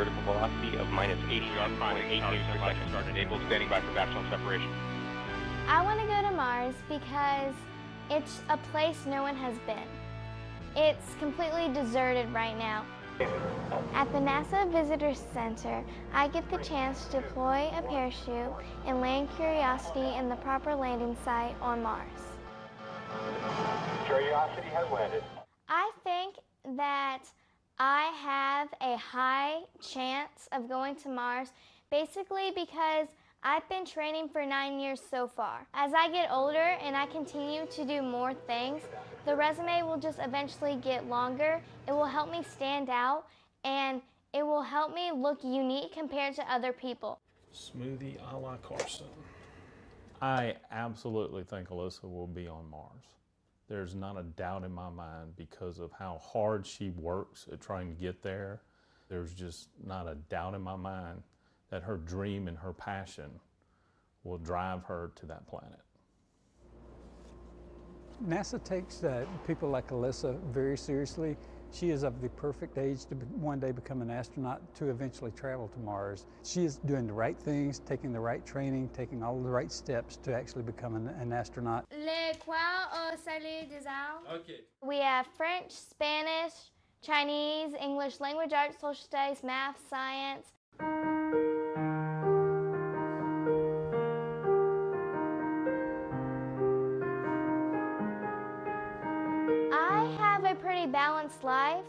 vertical velocity of minus 80.8 meters per second. Start enabled, standing by for bachelor separation. I want to go to Mars because it's a place no one has been. It's completely deserted right now. At the NASA Visitor Center, I get the chance to deploy a parachute and land Curiosity in the proper landing site on Mars. Curiosity has landed. I think that I have a high chance of going to Mars basically because I've been training for 9 years so far. As I get older and I continue to do more things, the resume will just eventually get longer. It will help me stand out and it will help me look unique compared to other people. Smoothie a la Carson. I absolutely think Alyssa will be on Mars. There's not a doubt in my mind because of how hard she works at trying to get there. There's just not a doubt in my mind that her dream and her passion will drive her to that planet. NASA takes people like Alyssa very seriously. She is of the perfect age to one day become an astronaut to eventually travel to Mars. She is doing the right things, taking the right training, taking all the right steps to actually become an astronaut. Le quoi au salut des arts? Okay. We have French, Spanish, Chinese, English, language arts, social studies, math, science. I have a pretty balanced life.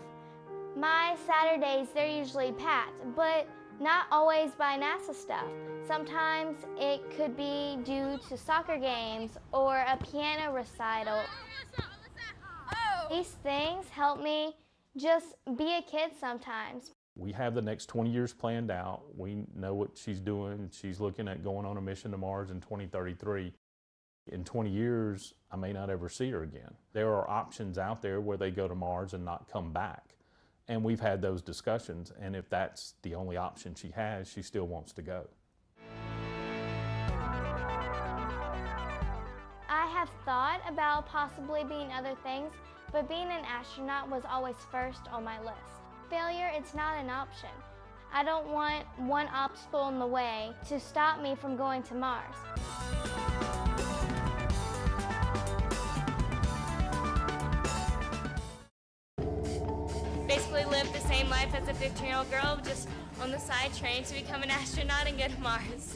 My Saturdays, they're usually packed, but not always by NASA stuff. Sometimes it could be due to soccer games or a piano recital. These things help me just be a kid sometimes. We have the next 20 years planned out. We know what she's doing. She's looking at going on a mission to Mars in 2033. In 20 years, I may not ever see her again. There are options out there where they go to Mars and not come back. And we've had those discussions, and if that's the only option she has, she still wants to go. I have thought about possibly being other things, but being an astronaut was always first on my list. Failure, it's not an option. I don't want one obstacle in the way to stop me from going to Mars. Basically live the same life as a 15-year-old girl, just on the side train to become an astronaut and go to Mars.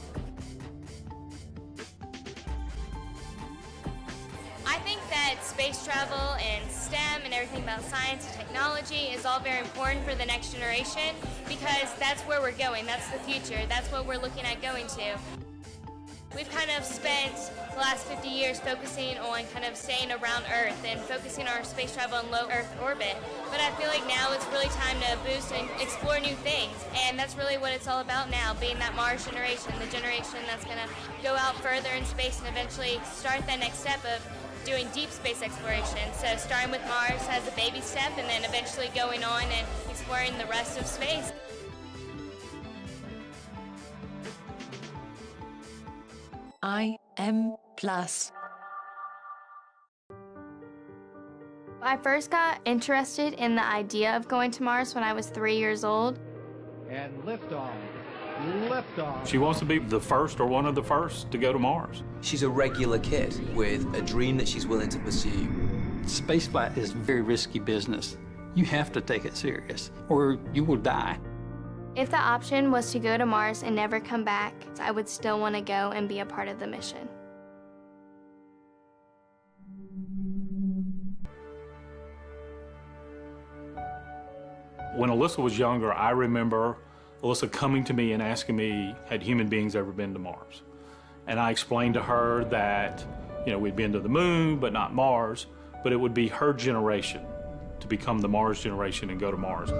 I think that space travel and STEM and everything about science and technology is all very important for the next generation because that's where we're going, that's the future, that's what we're looking at going to. We've kind of spent the last 50 years focusing on kind of staying around Earth and focusing our space travel in low Earth orbit. But I feel like now it's really time to boost and explore new things. And that's really what it's all about now, being that Mars generation, the generation that's going to go out further in space and eventually start that next step of doing deep space exploration. So starting with Mars as a baby step and then eventually going on and exploring the rest of space. IM Plus. I first got interested in the idea of going to Mars when I was 3 years old. And liftoff. Liftoff. She wants to be the first or one of the first to go to Mars. She's a regular kid with a dream that she's willing to pursue. Spaceflight is very risky business. You have to take it serious, or you will die. If the option was to go to Mars and never come back, I would still want to go and be a part of the mission. When Alyssa was younger, I remember Alyssa coming to me and asking me, had human beings ever been to Mars? And I explained to her that, we'd been to the moon, but not Mars, but it would be her generation to become the Mars generation and go to Mars.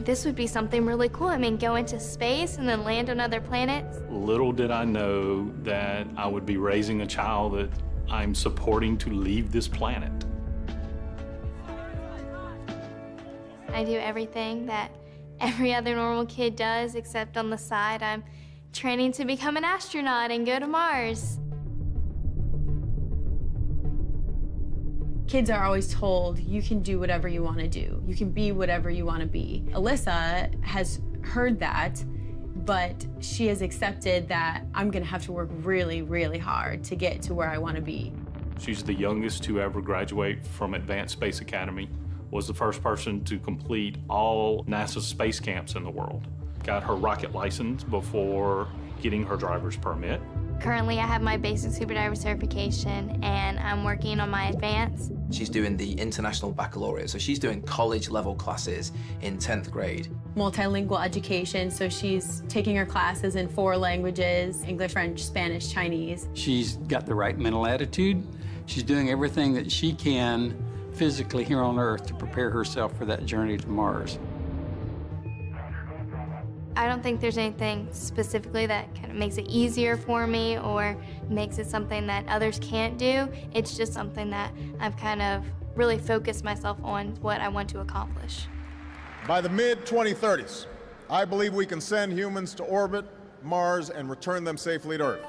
This would be something really cool. I mean, go into space and then land on other planets. Little did I know that I would be raising a child that I'm supporting to leave this planet. I do everything that every other normal kid does, except on the side, I'm training to become an astronaut and go to Mars. Kids are always told, you can do whatever you want to do. You can be whatever you want to be. Alyssa has heard that, but she has accepted that I'm going to have to work really, really hard to get to where I want to be. She's the youngest to ever graduate from Advanced Space Academy, was the first person to complete all NASA space camps in the world. Got her rocket license before getting her driver's permit. Currently, I have my basic scuba diver certification, and I'm working on my advanced. She's doing the International Baccalaureate, so she's doing college-level classes in 10th grade. Multilingual education, so she's taking her classes in 4 languages, English, French, Spanish, Chinese. She's got the right mental attitude. She's doing everything that she can physically here on Earth to prepare herself for that journey to Mars. I don't think there's anything specifically that kind of makes it easier for me or makes it something that others can't do. It's just something that I've kind of really focused myself on what I want to accomplish. By the mid-2030s, I believe we can send humans to orbit Mars and return them safely to Earth.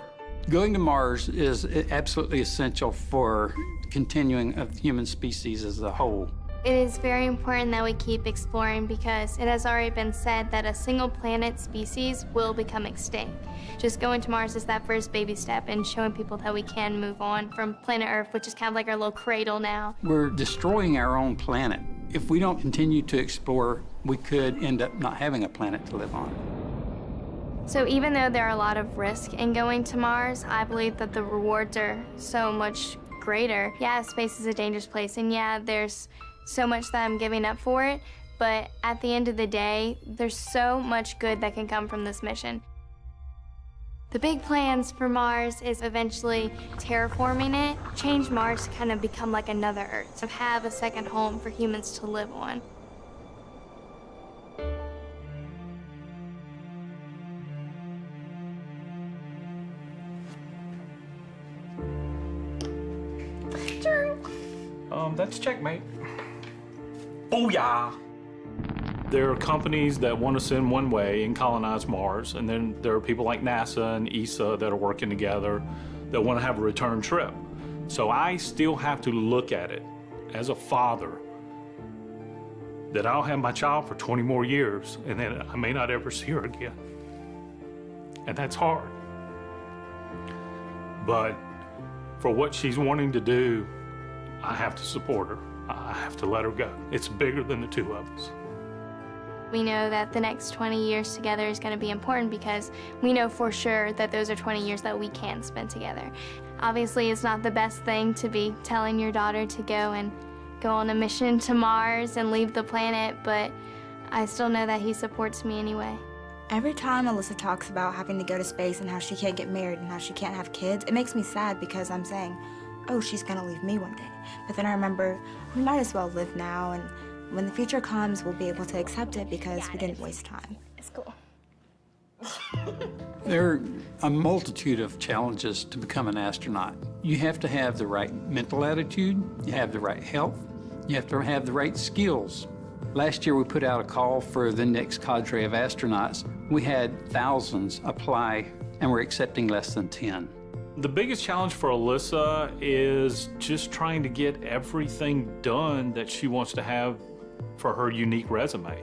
Going to Mars is absolutely essential for continuing of the human species as a whole. It is very important that we keep exploring because it has already been said that a single planet species will become extinct. Just going to Mars is that first baby step in showing people that we can move on from planet Earth, which is kind of like our little cradle now. We're destroying our own planet. If we don't continue to explore, we could end up not having a planet to live on. So even though there are a lot of risk in going to Mars, I believe that the rewards are so much greater. Yeah, space is a dangerous place, and yeah, there's so much that I'm giving up for it, but at the end of the day, there's so much good that can come from this mission. The big plans for Mars is eventually terraforming it, change Mars to kind of become like another Earth, to have a second home for humans to live on. That's checkmate. Booyah! There are companies that want to send one way and colonize Mars, and then there are people like NASA and ESA that are working together that want to have a return trip. So I still have to look at it as a father that I'll have my child for 20 more years, and then I may not ever see her again. And that's hard. But for what she's wanting to do, I have to support her. I have to let her go. It's bigger than the two of us. We know that the next 20 years together is going to be important because we know for sure that those are 20 years that we can spend together. Obviously, it's not the best thing to be telling your daughter to go on a mission to Mars and leave the planet, but I still know that he supports me anyway. Every time Alyssa talks about having to go to space and how she can't get married and how she can't have kids, it makes me sad because I'm saying, oh, she's gonna leave me one day. But then I remember, we might as well live now, and when the future comes, we'll be able to accept it because we didn't waste time. It's cool. There are a multitude of challenges to become an astronaut. You have to have the right mental attitude, you have the right health, you have to have the right skills. Last year we put out a call for the next cadre of astronauts. We had thousands apply, and we're accepting less than 10. The biggest challenge for Alyssa is just trying to get everything done that she wants to have for her unique resume.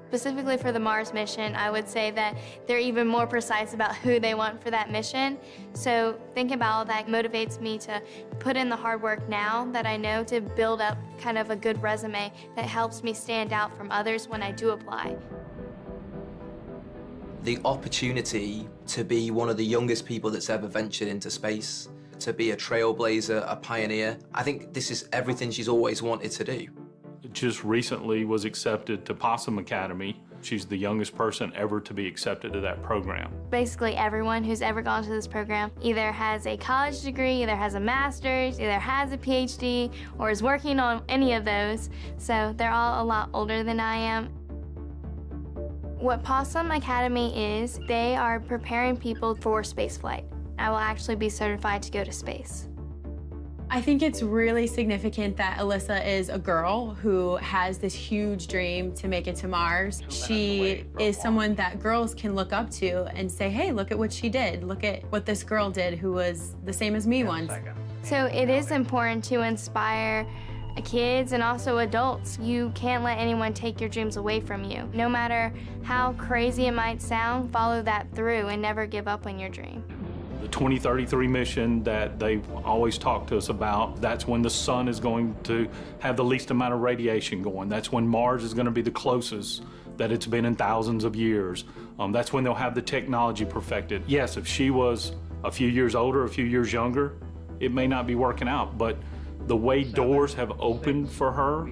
Specifically for the Mars mission, I would say that they're even more precise about who they want for that mission. So thinking about all that motivates me to put in the hard work now that I know to build up kind of a good resume that helps me stand out from others when I do apply. The opportunity to be one of the youngest people that's ever ventured into space, to be a trailblazer, a pioneer, I think this is everything she's always wanted to do. Just recently was accepted to Possum Academy. She's the youngest person ever to be accepted to that program. Basically everyone who's ever gone to this program either has a college degree, either has a master's, either has a PhD, or is working on any of those. So they're all a lot older than I am. What Possum Academy is, they are preparing people for spaceflight. I will actually be certified to go to space. I think it's really significant that Alyssa is a girl who has this huge dream to make it to Mars. She is someone that girls can look up to and say, hey, look at what she did. Look at what this girl did who was the same as me once. So it is important to inspire kids and also adults. You can't let anyone take your dreams away from you. No matter how crazy it might sound, follow that through and never give up on your dream. The 2033 mission that they always talk to us about, that's when the sun is going to have the least amount of radiation going. That's when Mars is going to be the closest that it's been in thousands of years. That's when they'll have the technology perfected. Yes, if she was a few years older, a few years younger, it may not be working out, but the way doors have opened for her,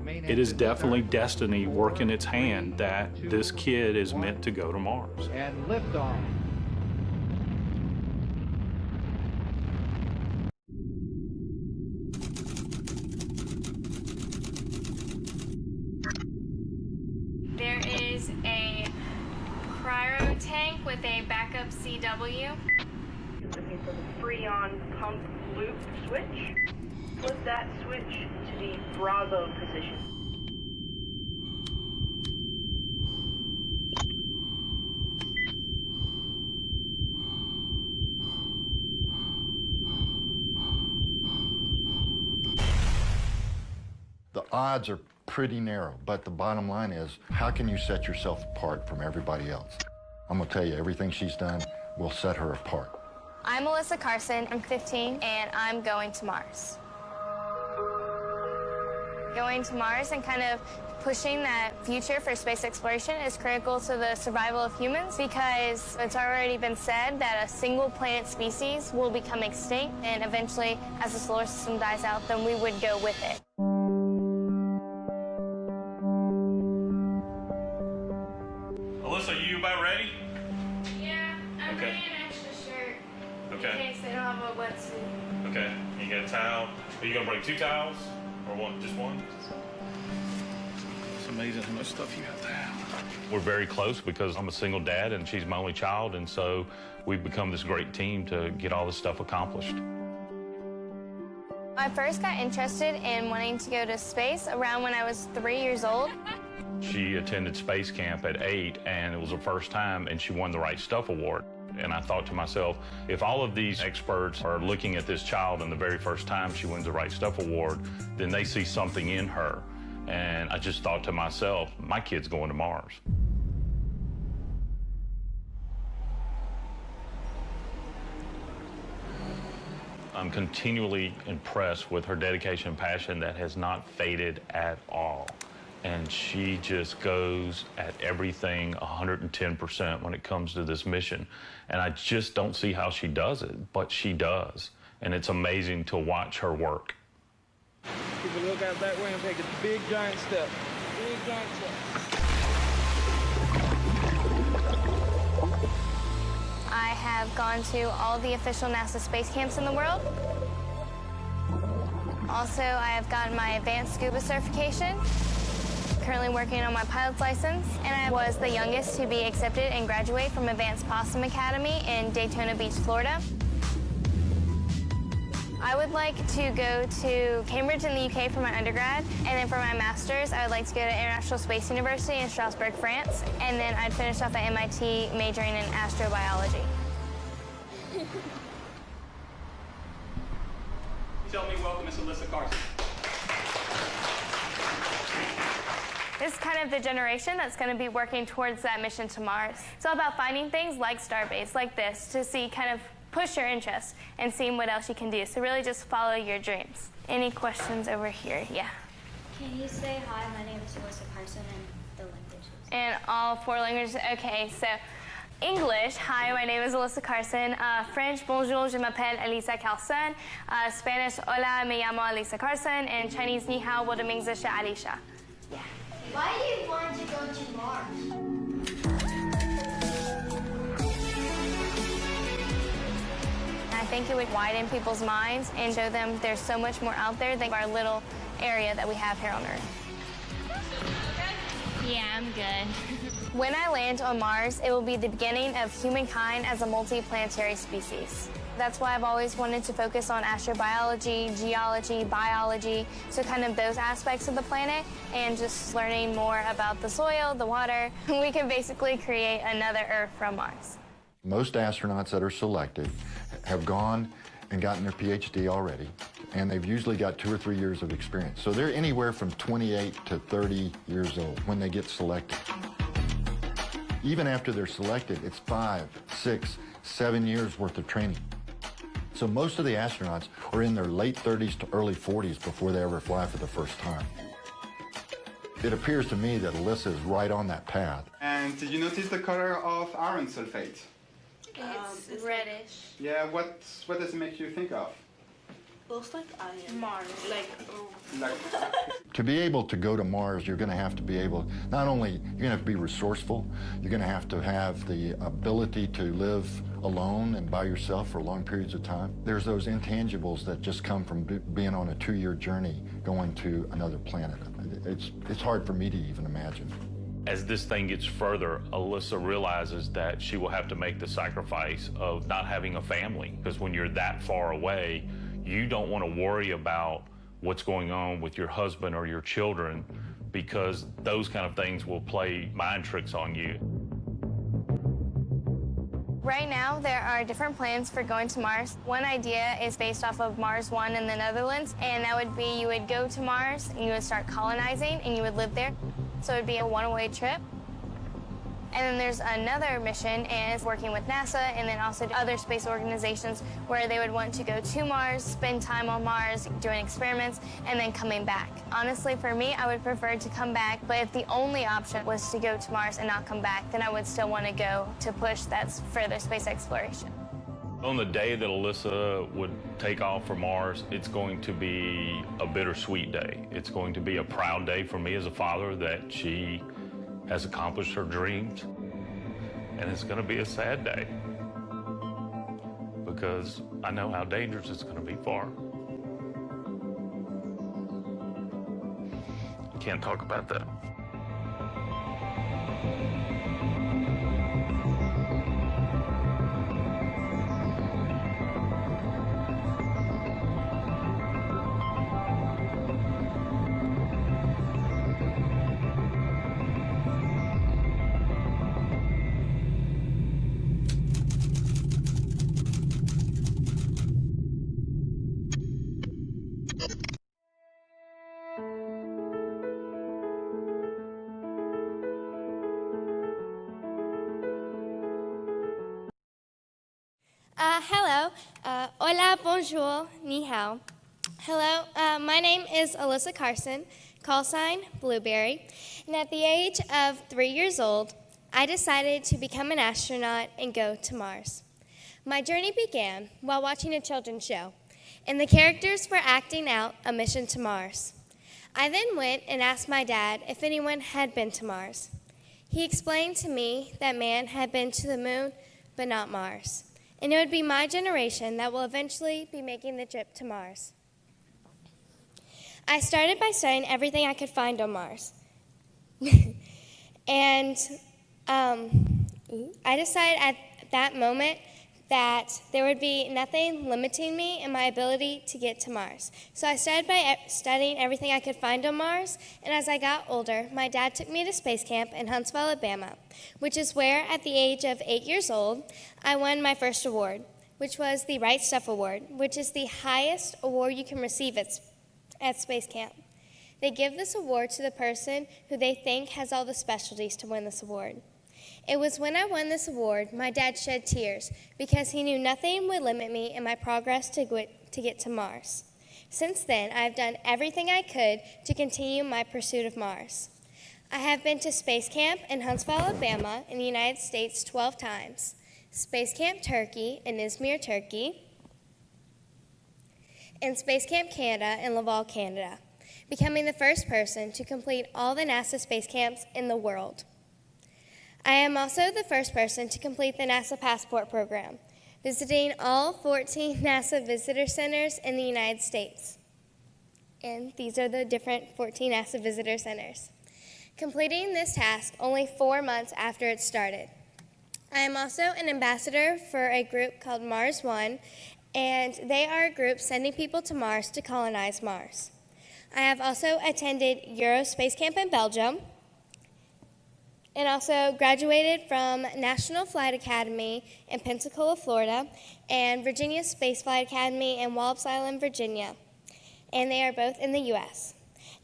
it is definitely destiny working its hand that this kid is meant to go to Mars. And liftoff. There is a cryo tank with a backup CW. Looking for the Freon pump loop switch. Flip that switch to the Bravo position. The odds are pretty narrow, but the bottom line is, how can you set yourself apart from everybody else? I'm gonna tell you, everything she's done will set her apart. I'm Alyssa Carson, I'm 15, and I'm going to Mars. Going to Mars and kind of pushing that future for space exploration is critical to the survival of humans because it's already been said that a single planet species will become extinct, and eventually, as the solar system dies out, then we would go with it. Alyssa, you about ready? Yeah, I'm Okay. bringing an extra shirt Okay. in case they don't have a wetsuit. Okay, you got a towel. Are you gonna bring 2 towels or one? Just one? It's amazing how much stuff you have to have. We're very close because I'm a single dad and she's my only child, and so we've become this great team to get all this stuff accomplished. I first got interested in wanting to go to space around when I was 3 years old. She attended space camp at 8, and it was her first time, and she won the Right Stuff Award. And I thought to myself, if all of these experts are looking at this child and the very first time she wins the Right Stuff Award, then they see something in her. And I just thought to myself, my kid's going to Mars. I'm continually impressed with her dedication and passion that has not faded at all. And she just goes at everything 110% when it comes to this mission. And I just don't see how she does it, but she does. And it's amazing to watch her work. Keep a look out that way and take a big giant step. Big giant step. I have gone to all the official NASA space camps in the world. Also, I have gotten my advanced scuba certification. Currently working on my pilot's license, and I was the youngest to be accepted and graduate from Advanced Possum Academy in Daytona Beach, Florida. I would like to go to Cambridge in the UK for my undergrad, and then for my master's, I would like to go to International Space University in Strasbourg, France, and then I'd finish off at MIT majoring in astrobiology. Tell me, welcome, Miss Alyssa Carson. This is kind of the generation that's going to be working towards that mission to Mars. It's all about finding things like Starbase, like this, to see kind of push your interest and seeing what else you can do. So really just follow your dreams. Any questions over here? Yeah. Can you say hi, my name is Alyssa Carson, and the languages? In all 4 languages? Okay, so English, hi, my name is Alyssa Carson. French, bonjour, je m'appelle Alyssa Carson. Spanish, hola, me llamo Alyssa Carson. And Chinese, ni hao, wo de ming zi shi Alicia. Yeah. Why do you want to go to Mars? I think it would widen people's minds and show them there's so much more out there than our little area that we have here on Earth. Yeah, I'm good. When I land on Mars, it will be the beginning of humankind as a multiplanetary species. That's why I've always wanted to focus on astrobiology, geology, biology, so kind of those aspects of the planet, and just learning more about the soil, the water. We can basically create another Earth from Mars. Most astronauts that are selected have gone and gotten their PhD already, and they've usually got 2 or 3 years of experience. So they're anywhere from 28 to 30 years old when they get selected. Even after they're selected, it's 5, 6, 7 years worth of training. So most of the astronauts are in their late 30s to early 40s before they ever fly for the first time. It appears to me that Alyssa is right on that path. And did you notice the color of iron sulfate? It's reddish. Yeah, what does it make you think of? Looks like iron. Mars. Like To be able to go to Mars, you're going to have to be able, not only, you're going to have to be resourceful, you're going to have the ability to live alone and by yourself for long periods of time. There's those intangibles that just come from being on a 2-year journey going to another planet. It's hard for me to even imagine. As this thing gets further, Alyssa realizes that she will have to make the sacrifice of not having a family, because when you're that far away, you don't want to worry about what's going on with your husband or your children, because those kind of things will play mind tricks on you. Right now, there are different plans for going to Mars. One idea is based off of Mars 1 in the Netherlands, and that would be you would go to Mars, and you would start colonizing, and you would live there. So it would be a one-way trip. And then there's another mission, and it's working with NASA and then also other space organizations where they would want to go to Mars, spend time on Mars, doing experiments, and then coming back. Honestly, for me, I would prefer to come back, but if the only option was to go to Mars and not come back, then I would still want to go to push that further space exploration. On the day that Alyssa would take off for Mars, it's going to be a bittersweet day. It's going to be a proud day for me as a father that she has accomplished her dreams, and it's going to be a sad day because I know how dangerous it's going to be for her. Can't talk about that. Hello. Hola, bonjour, ni hao. Hello, my name is Alyssa Carson, call sign Blueberry, and at the age of 3 years old, I decided to become an astronaut and go to Mars. My journey began while watching a children's show, and the characters were acting out a mission to Mars. I then went and asked my dad if anyone had been to Mars. He explained to me that man had been to the moon, but not Mars. And it would be my generation that will eventually be making the trip to Mars. I started by studying everything I could find on Mars. And I decided at that moment that there would be nothing limiting me in my ability to get to Mars. So I started by studying everything I could find on Mars, and as I got older, my dad took me to space camp in Huntsville, Alabama, which is where, at the age of 8 years old, I won my first award, which was the Right Stuff Award, which is the highest award you can receive at space camp. They give this award to the person who they think has all the specialties to win this award. It was when I won this award, my dad shed tears because he knew nothing would limit me in my progress to get to Mars. Since then, I have done everything I could to continue my pursuit of Mars. I have been to Space Camp in Huntsville, Alabama in the United States 12 times, Space Camp Turkey in Izmir, Turkey, and Space Camp Canada in Laval, Canada, becoming the first person to complete all the NASA space camps in the world. I am also the first person to complete the NASA Passport program, visiting all 14 NASA visitor centers in the United States. And these are the different 14 NASA visitor centers. Completing this task only 4 months after it started. I am also an ambassador for a group called Mars One, and they are a group sending people to Mars to colonize Mars. I have also attended Euro Space Camp in Belgium, and also graduated from National Flight Academy in Pensacola, Florida, and Virginia Space Flight Academy in Wallops Island, Virginia, and they are both in the U.S.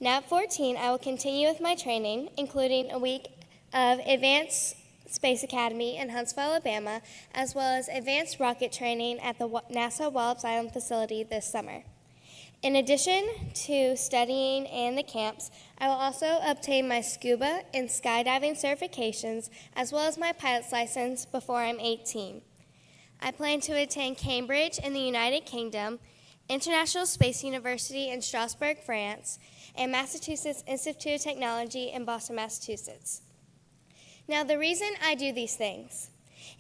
Now at 14, I will continue with my training, including a week of Advanced Space Academy in Huntsville, Alabama, as well as advanced rocket training at the NASA Wallops Island facility this summer. In addition to studying and the camps, I will also obtain my scuba and skydiving certifications, as well as my pilot's license before I'm 18. I plan to attend Cambridge in the United Kingdom, International Space University in Strasbourg, France, and Massachusetts Institute of Technology in Boston, Massachusetts. Now, the reason I do these things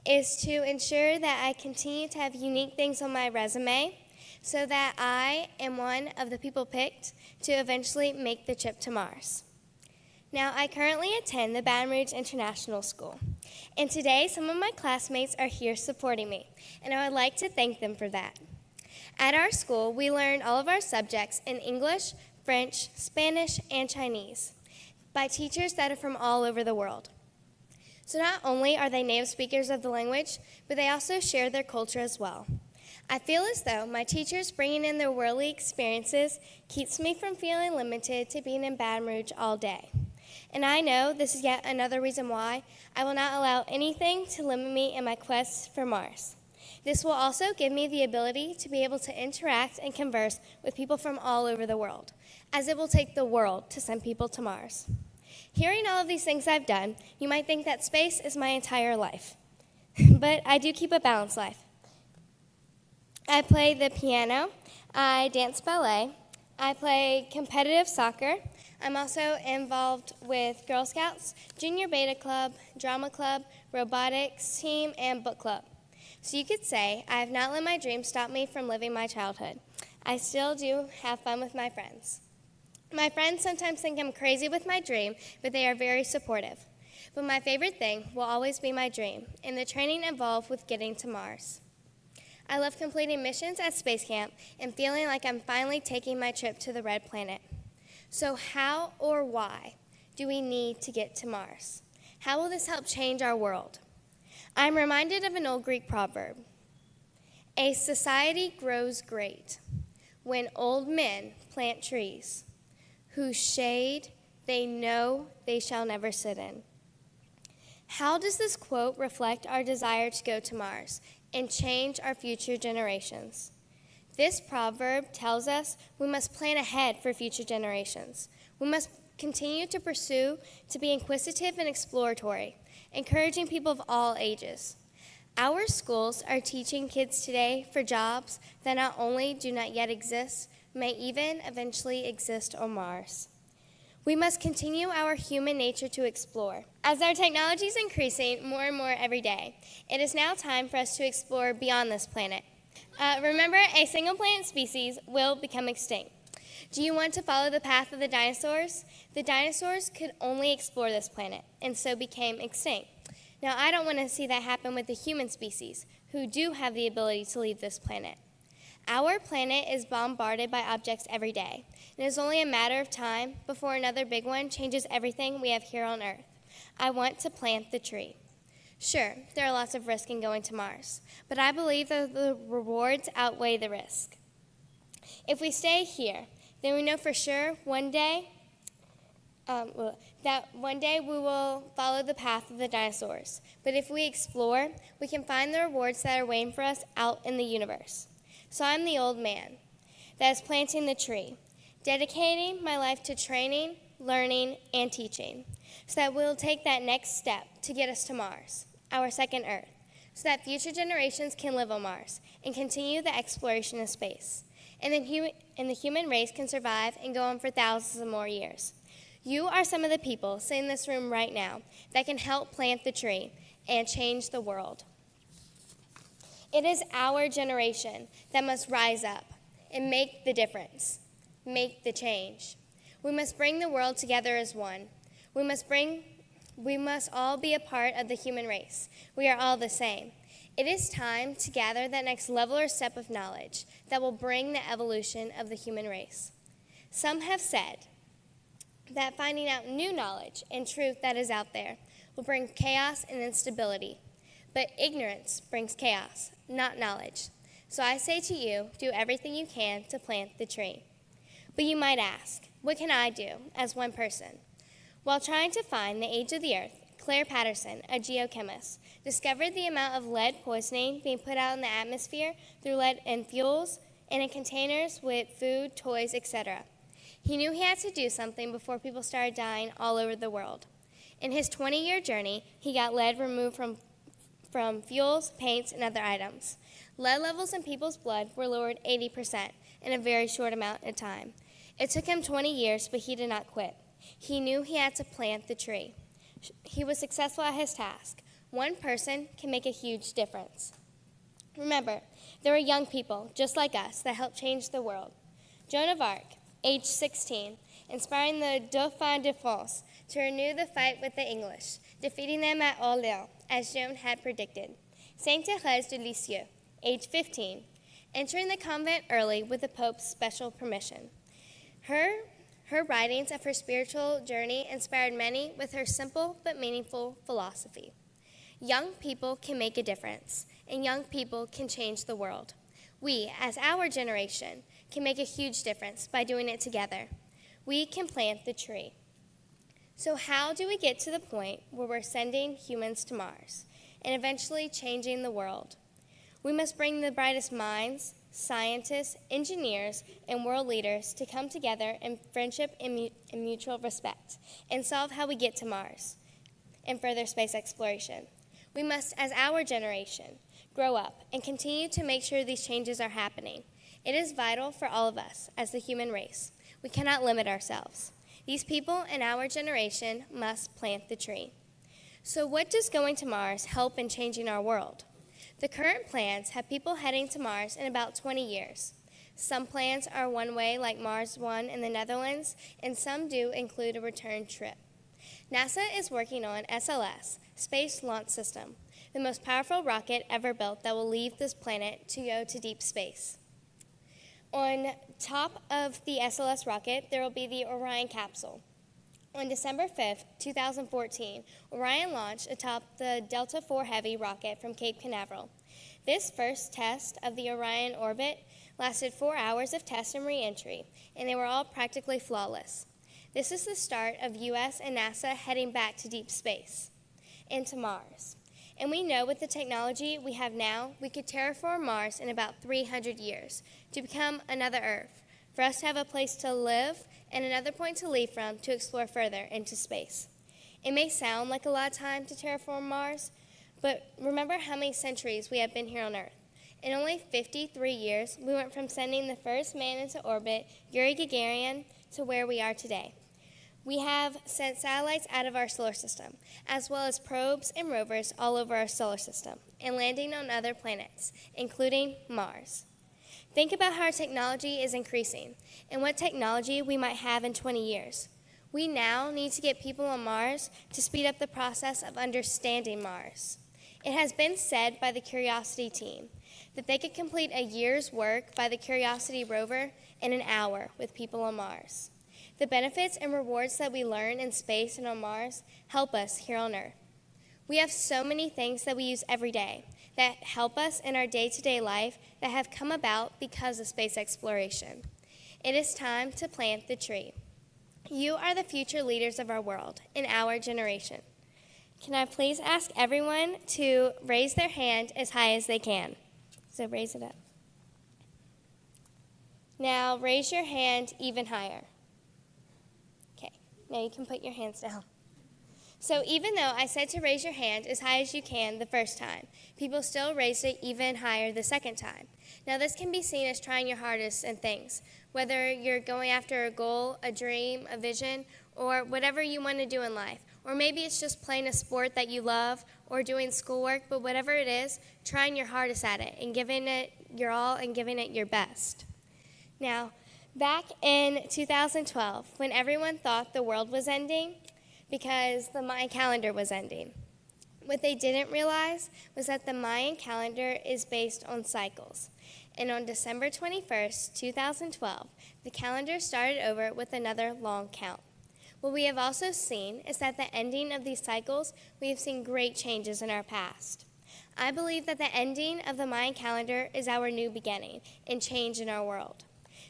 is to ensure that I continue to have unique things on my resume so that I am one of the people picked to eventually make the trip to Mars. Now, I currently attend the Baton Rouge International School, and today some of my classmates are here supporting me, and I would like to thank them for that. At our school, we learn all of our subjects in English, French, Spanish, and Chinese by teachers that are from all over the world. So not only are they native speakers of the language, but they also share their culture as well. I feel as though my teachers bringing in their worldly experiences keeps me from feeling limited to being in Baton Rouge all day. And I know this is yet another reason why I will not allow anything to limit me in my quest for Mars. This will also give me the ability to be able to interact and converse with people from all over the world, as it will take the world to send people to Mars. Hearing all of these things I've done, you might think that space is my entire life. But I do keep a balanced life. I play the piano, I dance ballet, I play competitive soccer. I'm also involved with Girl Scouts, Junior Beta Club, Drama Club, Robotics Team, and Book Club. So you could say I have not let my dreams stop me from living my childhood. I still do have fun with my friends. My friends sometimes think I'm crazy with my dream, but they are very supportive. But my favorite thing will always be my dream, and the training involved with getting to Mars. I love completing missions at Space Camp and feeling like I'm finally taking my trip to the Red Planet. So how or why do we need to get to Mars? How will this help change our world? I'm reminded of an old Greek proverb. A society grows great when old men plant trees, whose shade they know they shall never sit in. How does this quote reflect our desire to go to Mars and change our future generations? This proverb tells us we must plan ahead for future generations. We must continue to pursue to be inquisitive and exploratory, encouraging people of all ages. Our schools are teaching kids today for jobs that not only do not yet exist, may even eventually exist on Mars. We must continue our human nature to explore. As our technology is increasing more and more every day, it is now time for us to explore beyond this planet. Remember, a single planet species will become extinct. Do you want to follow the path of the dinosaurs? The dinosaurs could only explore this planet, and so became extinct. Now, I don't want to see that happen with the human species, who do have the ability to leave this planet. Our planet is bombarded by objects every day, and it is only a matter of time before another big one changes everything we have here on Earth. I want to plant the tree. Sure, there are lots of risks in going to Mars, but I believe that the rewards outweigh the risk. If we stay here, then we know for sure that one day we will follow the path of the dinosaurs. But if we explore, we can find the rewards that are waiting for us out in the universe. So I'm the old man that is planting the tree, dedicating my life to training, learning, and teaching, so that we'll take that next step to get us to Mars, our second Earth, so that future generations can live on Mars and continue the exploration of space. And the human race can survive and go on for thousands of more years. You are some of the people sitting in this room right now that can help plant the tree and change the world. It is our generation that must rise up and make the difference, make the change. We must bring the world together as one. We must all be a part of the human race. We are all the same. It is time to gather that next level or step of knowledge that will bring the evolution of the human race. Some have said that finding out new knowledge and truth that is out there will bring chaos and instability. But ignorance brings chaos, not knowledge. So I say to you, do everything you can to plant the tree. But you might ask, what can I do as one person? While trying to find the age of the earth, Claire Patterson, a geochemist, discovered the amount of lead poisoning being put out in the atmosphere through lead in fuels and in containers with food, toys, etc. He knew he had to do something before people started dying all over the world. In his 20-year journey, he got lead removed from fuels, paints, and other items. Lead levels in people's blood were lowered 80% in a very short amount of time. It took him 20 years, but he did not quit. He knew he had to plant the tree. He was successful at his task. One person can make a huge difference. Remember, there are young people, just like us, that help change the world. Joan of Arc, age 16, inspiring the Dauphin de France to renew the fight with the English, defeating them at Orléans, as Joan had predicted. Sainte Thérèse de Lisieux, age 15, entering the convent early with the Pope's special permission. Her writings of her spiritual journey inspired many with her simple but meaningful philosophy. Young people can make a difference, and young people can change the world. We, as our generation, can make a huge difference by doing it together. We can plant the tree. So how do we get to the point where we're sending humans to Mars and eventually changing the world? We must bring the brightest minds, scientists, engineers, and world leaders to come together in friendship and mutual respect and solve how we get to Mars and further space exploration. We must, as our generation, grow up and continue to make sure these changes are happening. It is vital for all of us as the human race. We cannot limit ourselves. These people in our generation must plant the tree. So what does going to Mars help in changing our world? The current plans have people heading to Mars in about 20 years. Some plans are one way, like Mars One in the Netherlands, and some do include a return trip. NASA is working on SLS, Space Launch System, the most powerful rocket ever built that will leave this planet to go to deep space. On top of the SLS rocket, there will be the Orion capsule. On December 5th, 2014, Orion launched atop the Delta IV Heavy rocket from Cape Canaveral. This first test of the Orion orbit lasted 4 hours of test and re-entry, and they were all practically flawless. This is the start of U.S. and NASA heading back to deep space and to Mars. And we know with the technology we have now, we could terraform Mars in about 300 years to become another Earth, for us to have a place to live and another point to leave from to explore further into space. It may sound like a lot of time to terraform Mars, but remember how many centuries we have been here on Earth. In only 53 years, we went from sending the first man into orbit, Yuri Gagarin, to where we are today. We have sent satellites out of our solar system, as well as probes and rovers all over our solar system, and landing on other planets, including Mars. Think about how our technology is increasing, and what technology we might have in 20 years. We now need to get people on Mars to speed up the process of understanding Mars. It has been said by the Curiosity team that they could complete a year's work by the Curiosity rover in an hour with people on Mars. The benefits and rewards that we learn in space and on Mars help us here on Earth. We have so many things that we use every day that help us in our day-to-day life that have come about because of space exploration. It is time to plant the tree. You are the future leaders of our world, in our generation. Can I please ask everyone to raise their hand as high as they can? So raise it up. Now raise your hand even higher. Okay, now you can put your hands down. So even though I said to raise your hand as high as you can the first time, people still raised it even higher the second time. Now this can be seen as trying your hardest in things, whether you're going after a goal, a dream, a vision, or whatever you want to do in life. Or maybe it's just playing a sport that you love or doing schoolwork, but whatever it is, trying your hardest at it and giving it your all and giving it your best. Now, back in 2012, when everyone thought the world was ending, because the Mayan calendar was ending. What they didn't realize was that the Mayan calendar is based on cycles. And on December 21st, 2012, the calendar started over with another long count. What we have also seen is that the ending of these cycles, we have seen great changes in our past. I believe that the ending of the Mayan calendar is our new beginning and change in our world.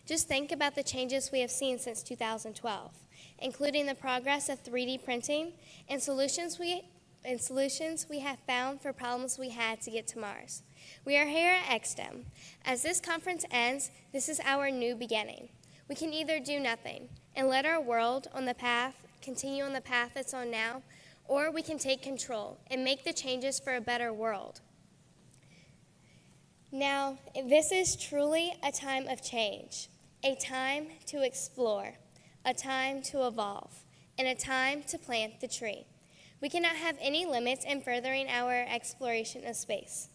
Just think about the changes we have seen since 2012, including the progress of 3D printing and solutions we have found for problems we had to get to Mars. We are here at XSTEM. As this conference ends, this is our new beginning. We can either do nothing and let our world continue on the path it's on now, or we can take control and make the changes for a better world. Now, this is truly a time of change, a time to explore, a time to evolve, and a time to plant the tree. We cannot have any limits in furthering our exploration of space.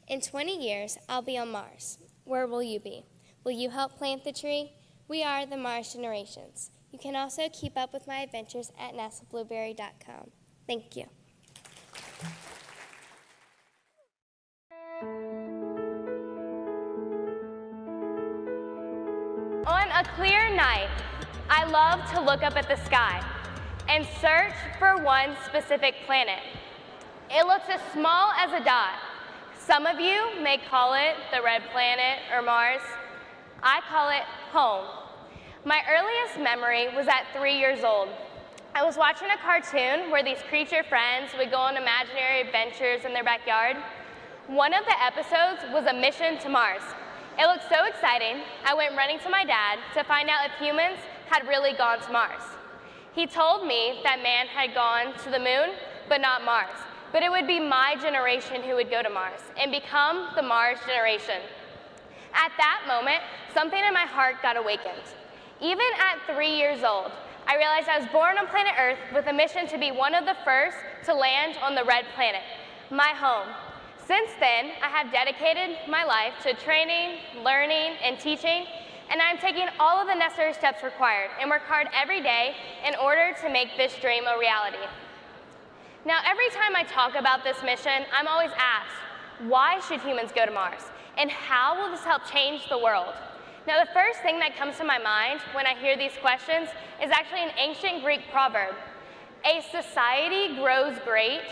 In 20 years, I'll be on Mars. Where will you be? Will you help plant the tree? We are the Mars Generations. You can also keep up with my adventures at nasablueberry.com. Thank you. On a clear night, I love to look up at the sky and search for one specific planet. It looks as small as a dot. Some of you may call it the red planet or Mars. I call it home. My earliest memory was at 3 years old. I was watching a cartoon where these creature friends would go on imaginary adventures in their backyard. One of the episodes was a mission to Mars. It looked so exciting, I went running to my dad to find out if humans had really gone to Mars. He told me that man had gone to the moon, but not Mars. But it would be my generation who would go to Mars and become the Mars generation. At that moment, something in my heart got awakened. Even at 3 years old, I realized I was born on planet Earth with a mission to be one of the first to land on the red planet, my home. Since then, I have dedicated my life to training, learning, and teaching, and I'm taking all of the necessary steps required and work hard every day in order to make this dream a reality. Now, every time I talk about this mission, I'm always asked, why should humans go to Mars? And how will this help change the world? Now, the first thing that comes to my mind when I hear these questions is actually an ancient Greek proverb. A society grows great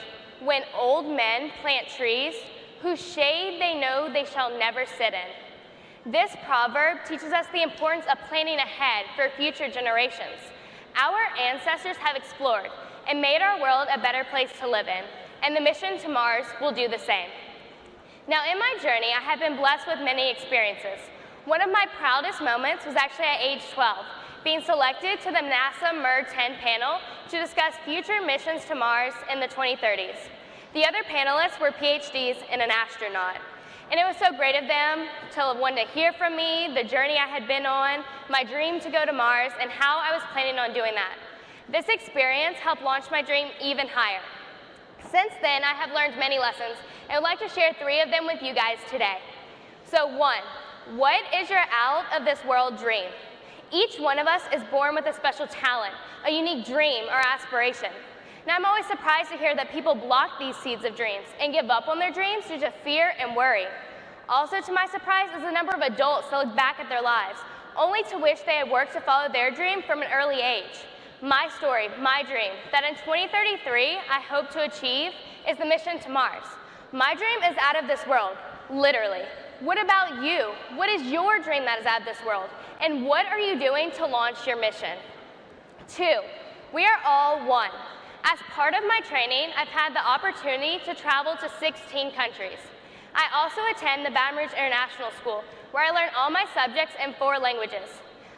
when old men plant trees whose shade they know they shall never sit in. This proverb teaches us the importance of planning ahead for future generations. Our ancestors have explored and made our world a better place to live in, and the mission to Mars will do the same. Now, in my journey, I have been blessed with many experiences. One of my proudest moments was actually at age 12, being selected to the NASA MER-10 panel to discuss future missions to Mars in the 2030s. The other panelists were PhDs and an astronaut. And it was so great of them to want to hear from me, the journey I had been on, my dream to go to Mars, and how I was planning on doing that. This experience helped launch my dream even higher. Since then, I have learned many lessons, and I would like to share 3 of them with you guys today. So 1, what is your out of this world dream? Each one of us is born with a special talent, a unique dream or aspiration. Now, I'm always surprised to hear that people block these seeds of dreams and give up on their dreams due to fear and worry. Also, to my surprise, is the number of adults that look back at their lives, only to wish they had worked to follow their dream from an early age. My story, my dream, that in 2033 I hope to achieve is the mission to Mars. My dream is out of this world, literally. What about you? What is your dream that is out of this world? And what are you doing to launch your mission? 2, we are all one. As part of my training, I've had the opportunity to travel to 16 countries. I also attend the Baton Rouge International School, where I learn all my subjects in 4 languages.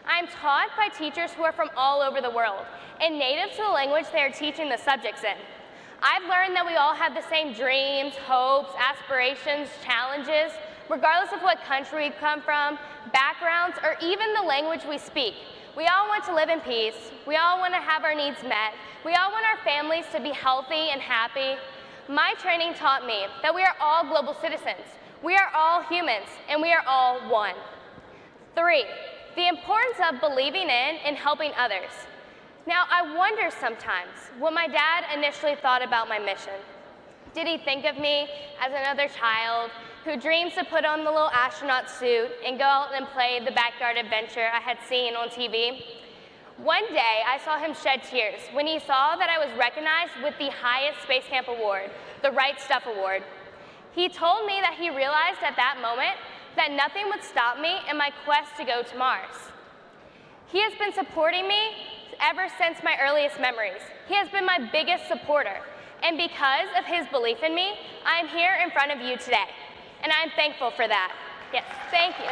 I am taught by teachers who are from all over the world and native to the language they are teaching the subjects in. I've learned that we all have the same dreams, hopes, aspirations, challenges, regardless of what country we come from, backgrounds, or even the language we speak. We all want to live in peace. We all want to have our needs met. We all want our families to be healthy and happy. My training taught me that we are all global citizens. We are all humans, and we are all one. 3, the importance of believing in and helping others. Now, I wonder sometimes what my dad initially thought about my mission. Did he think of me as another child who dreams to put on the little astronaut suit and go out and play the backyard adventure I had seen on TV? One day, I saw him shed tears when he saw that I was recognized with the highest Space Camp award, the Right Stuff Award. He told me that he realized at that moment that nothing would stop me in my quest to go to Mars. He has been supporting me ever since my earliest memories. He has been my biggest supporter. And because of his belief in me, I am here in front of you today. And I am thankful for that. Yes, thank you.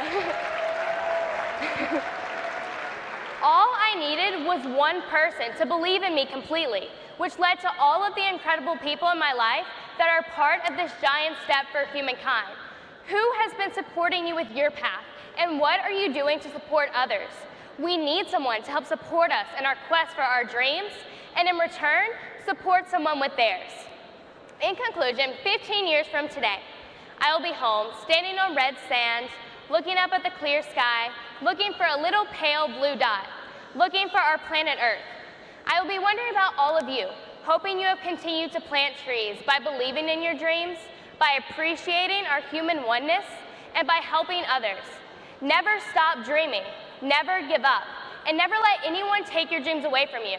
All I needed was one person to believe in me completely, which led to all of the incredible people in my life that are part of this giant step for humankind. Who has been supporting you with your path? And what are you doing to support others? We need someone to help support us in our quest for our dreams, and in return, support someone with theirs. In conclusion, 15 years from today, I will be home, standing on red sand, looking up at the clear sky, looking for a little pale blue dot, looking for our planet Earth. I will be wondering about all of you, hoping you have continued to plant trees by believing in your dreams, by appreciating our human oneness, and by helping others. Never stop dreaming, never give up, and never let anyone take your dreams away from you.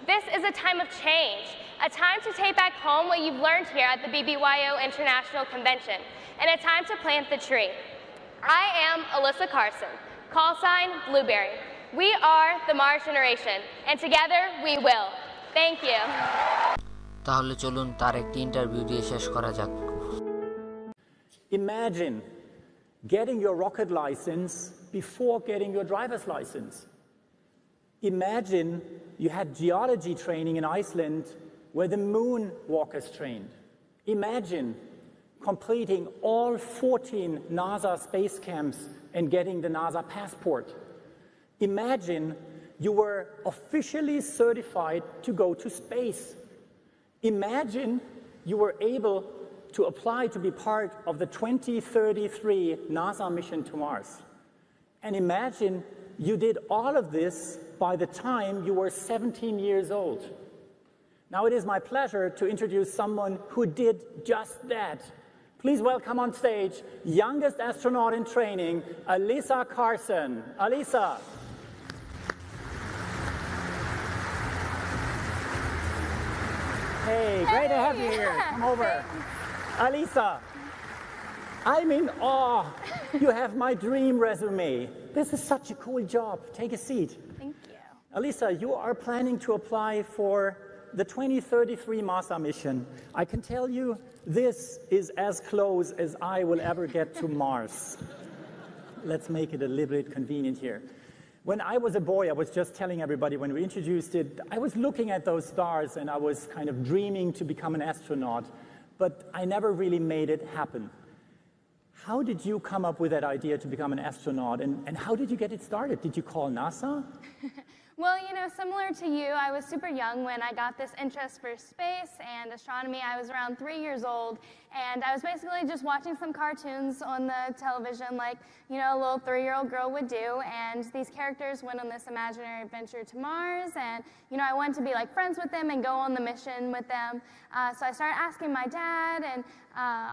This is a time of change, a time to take back home what you've learned here at the BBYO International Convention, and a time to plant the tree. I am Alyssa Carson, call sign Blueberry. We are the Mars generation, and together we will. Thank you. তাহলে চলুন তার একটি interview দিয়ে শেষ করা যাক। Imagine getting your rocket license before getting your driver's license. Imagine you had geology training in Iceland where the moonwalkers trained. Imagine completing all 14 NASA space camps and getting the NASA passport. Imagine you were officially certified to go to space. Imagine you were able to apply to be part of the 2033 NASA mission to Mars. And imagine you did all of this by the time you were 17 years old. Now it is my pleasure to introduce someone who did just that. Please welcome on stage youngest astronaut in training, Alyssa Carson. Alyssa. Hey, great to have you here. Come over. Alyssa, I'm in awe. You have my dream resume. This is such a cool job. Take a seat. Thank you. Alyssa, you are planning to apply for the 2033 NASA mission. I can tell you this is as close as I will ever get to Mars. Let's make it a little bit convenient here. When I was a boy, I was just telling everybody when we introduced it, I was looking at those stars and I was kind of dreaming to become an astronaut, but I never really made it happen. How did you come up with that idea to become an astronaut, and how did you get it started? Did you call NASA? Well, you know, similar to you, I was super young when I got this interest for space and astronomy. I was around 3 years old, and I was basically just watching some cartoons on the television like, you know, a little 3-year-old girl would do, and these characters went on this imaginary adventure to Mars, and, you know, I wanted to be like friends with them and go on the mission with them. So I started asking my dad and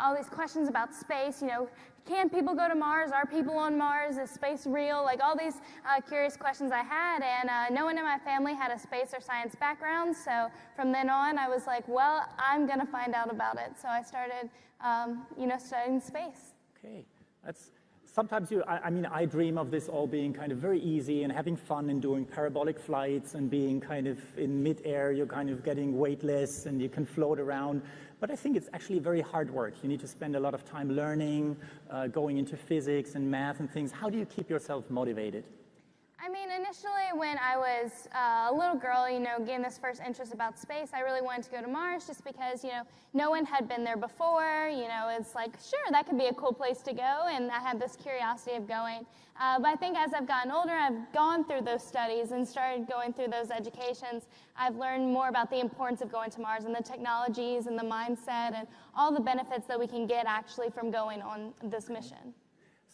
all these questions about space, you know, can people go to Mars? Are people on Mars? Is space real? Like all these curious questions I had, and no one in my family had a space or science background, so from then on I was like, well, I'm going to find out about it. So I started, you know, studying space. Okay, that's sometimes I dream of this all being kind of very easy and having fun and doing parabolic flights and being kind of in mid-air, you're kind of getting weightless and you can float around. But I think it's actually very hard work. You need to spend a lot of time learning, going into physics and math and things. How do you keep yourself motivated? I mean, initially when I was a little girl, you know, getting this first interest about space, I really wanted to go to Mars just because, you know, no one had been there before. You know, it's like, sure, that could be a cool place to go, and I had this curiosity of going. But I think as I've gotten older, I've gone through those studies and started going through those educations. I've learned more about the importance of going to Mars and the technologies and the mindset and all the benefits that we can get actually from going on this mission.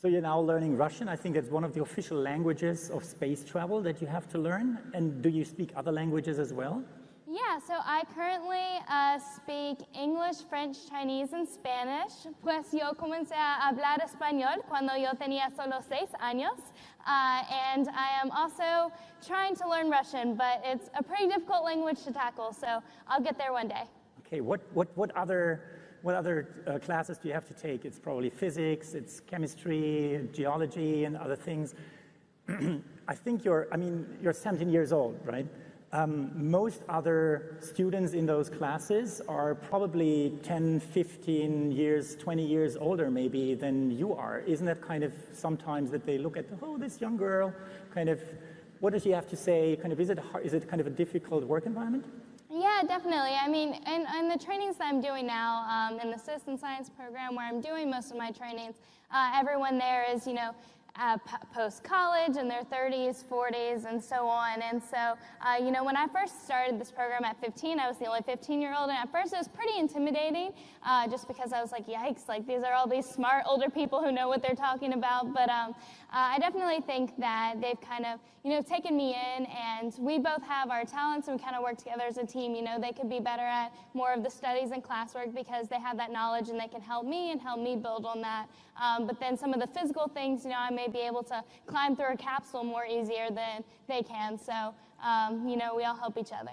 So you're now learning Russian. I think it's one of the official languages of space travel that you have to learn. And do you speak other languages as well? Yeah, so I currently speak English, French, Chinese, and Spanish. Pues yo comencé a hablar español cuando yo tenía solo 6 años. And I am also trying to learn Russian, but it's a pretty difficult language to tackle, so I'll get there one day. Okay, what other classes do you have to take? It's probably physics, it's chemistry, geology, and other things. I think you're 17 years old, right? Most other students in those classes are probably 10, 15 years, 20 years older maybe than you are. Isn't that kind of sometimes that they look at, oh, this young girl, kind of, what does she have to say? Kind of, is it kind of a difficult work environment? Yeah, definitely. I mean, in the trainings that I'm doing now, in the Citizen Science program where I'm doing most of my trainings, everyone there is, post-college in their 30s, 40s, and so on. And so, when I first started this program at 15, I was the only 15-year-old, and at first it was pretty intimidating, just because I was like, yikes, like these are all these smart older people who know what they're talking about. But I definitely think that they've kind of, taken me in, and we both have our talents, and we kind of work together as a team. They could be better at more of the studies and classwork because they have that knowledge, and they can help me build on that. But then some of the physical things, I may be able to climb through a capsule more easier than they can. So, we all help each other.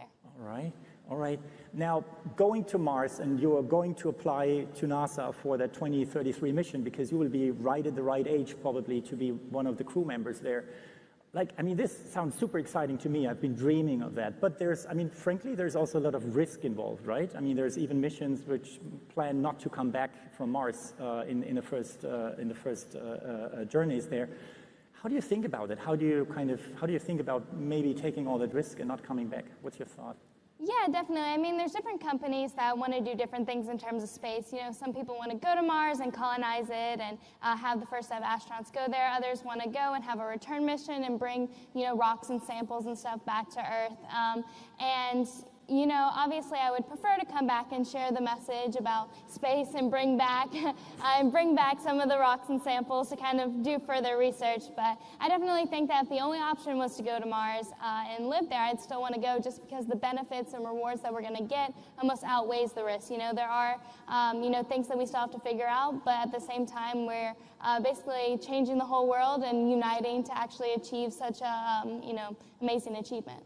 All right. Now, going to Mars, and you are going to apply to NASA for the 2033 mission because you will be right at the right age probably to be one of the crew members there. This sounds super exciting to me. I've been dreaming of that. But frankly, there's also a lot of risk involved, right? There's even missions which plan not to come back from Mars in the first journeys there. How do you think about it? How do you think about maybe taking all that risk and not coming back? What's your thought? Yeah, definitely. There's different companies that want to do different things in terms of space. Some people want to go to Mars and colonize it and have the first set of astronauts go there. Others want to go and have a return mission and bring, rocks and samples and stuff back to Earth. Obviously I would prefer to come back and share the message about space and bring back some of the rocks and samples to kind of do further research. But I definitely think that if the only option was to go to Mars and live there, I'd still want to go just because the benefits and rewards that we're going to get almost outweighs the risk. There are, things that we still have to figure out, but at the same time, we're basically changing the whole world and uniting to actually achieve such a, amazing achievement.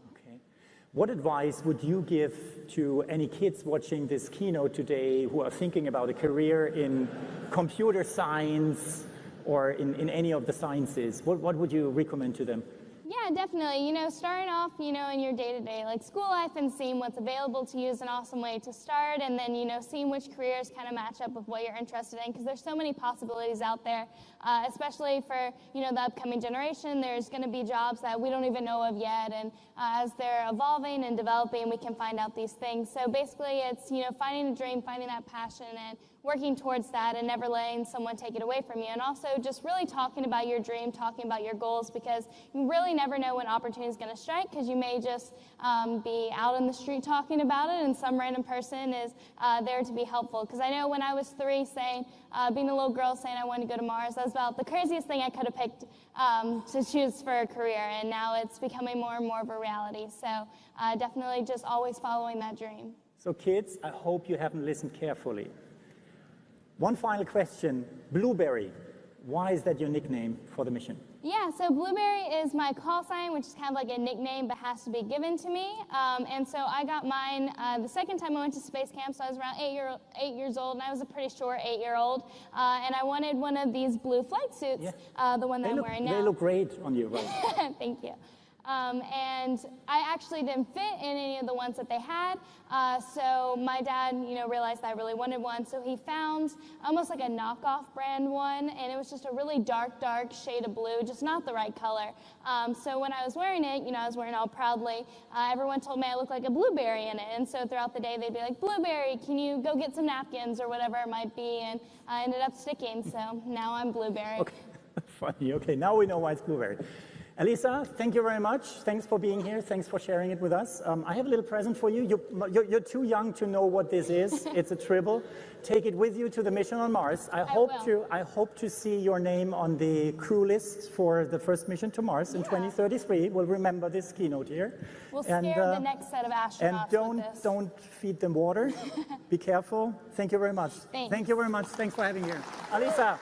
What advice would you give to any kids watching this keynote today who are thinking about a career in computer science or in any of the sciences? What would you recommend to them? Yeah, definitely. Starting off, in your day-to-day, like school life and seeing what's available to you is an awesome way to start. And then, seeing which careers kind of match up with what you're interested in, because there's so many possibilities out there, especially for, the upcoming generation. There's going to be jobs that we don't even know of yet. And as they're evolving and developing, we can find out these things. So basically, it's, finding a dream, finding that passion, and working towards that and never letting someone take it away from you. And also just really talking about your dream, talking about your goals, because you really never know when opportunity is going to strike, because you may just be out in the street talking about it and some random person is there to be helpful. Because I know when I was 3 saying, being a little girl saying I wanted to go to Mars, that was about the craziest thing I could have picked to choose for a career. And now it's becoming more and more of a reality. So definitely just always following that dream. So kids, I hope you haven't listened carefully. One final question, Blueberry. Why is that your nickname for the mission? Yeah, so Blueberry is my call sign, which is kind of like a nickname, but has to be given to me. And so I got mine the second time I went to space camp, so I was around 8 years old, and I was a pretty short 8-year-old. And I wanted one of these blue flight suits, the one that I'm wearing now. They look great on you, right? Thank you. And I actually didn't fit in any of the ones that they had. So my dad, realized that I really wanted one. So he found almost like a knockoff brand one, and it was just a really dark shade of blue, just not the right color. So when I was wearing it, I was wearing it all proudly. Everyone told me I looked like a blueberry in it. And so throughout the day, they'd be like, Blueberry, can you go get some napkins or whatever it might be? And I ended up sticking. So now I'm Blueberry. Okay, funny. Okay, now we know why it's Blueberry. Alyssa, thank you very much. Thanks for being here. Thanks for sharing it with us. I have a little present for you. You're too young to know what this is. It's a tribble. Take it with you to the mission on Mars. I hope to see your name on the crew list for the first mission to Mars in 2033. We'll remember this keynote here. We'll scare the next set of astronauts and don't feed them water. Be careful. Thank you very much. Thanks. Thank you very much. Thanks for having me here. Alyssa.